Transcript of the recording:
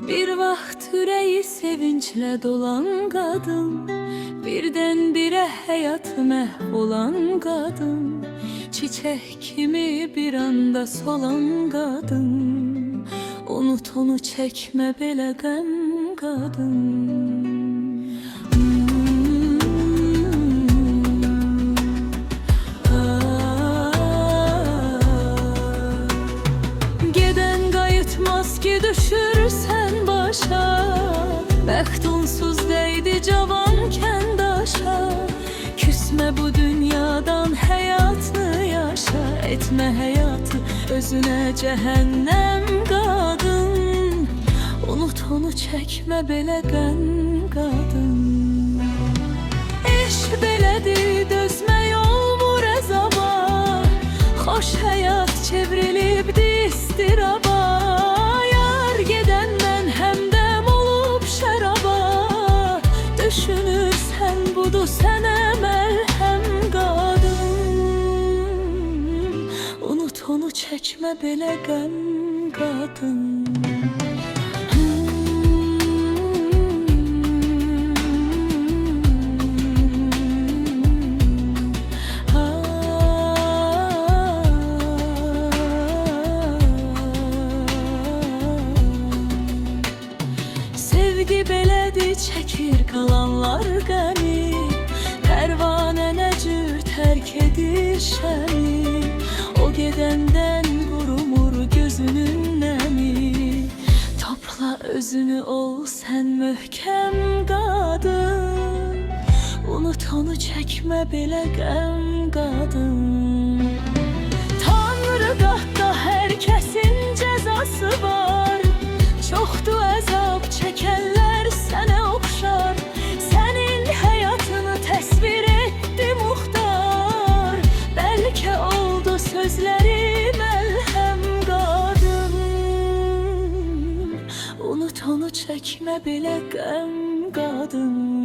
Bir vaxt ürəyi sevinclə dolan qadın, birdən-birə həyatı məhv olan qadın, çiçək kimi bir anda solan qadın. Unut onu, çəkmə belə qəm qadın. Ki düşürsən başa, bəxt onsuz dəydi cavanken daşa. Küsmə bu dünyadan, həyatını yaşa. Etmə həyatı özünə cəhənnəm qadın. Unut onu, çəkmə belə qəm qadın. Eşq belədir, dözmək olmur əzaba. Xoş həyat çevrilibdi istiraba. Düşünürsən budur sənə məlhəm qadın. Unut onu, çəkmə belə qəm qadın. Sevgi belədir, çəkir qalanlar qəmi. Pərvanə nə cür tərk edir şəmi. O gedəndən qurumur gözünün nəmi. Topla özünü, ol sən möhkəm qadın. Unut onu, çəkmə belə qəm qadın. Tanrı qatda hər kəsin cəzası var. Çoxdur əzab çəkənlər sənə oxşar. Sənin həyatını təsvir etdi muxtar. Bəlkə oldu sözləri məlhəm qadın. Unut onu, çəkmə belə qəm qadın.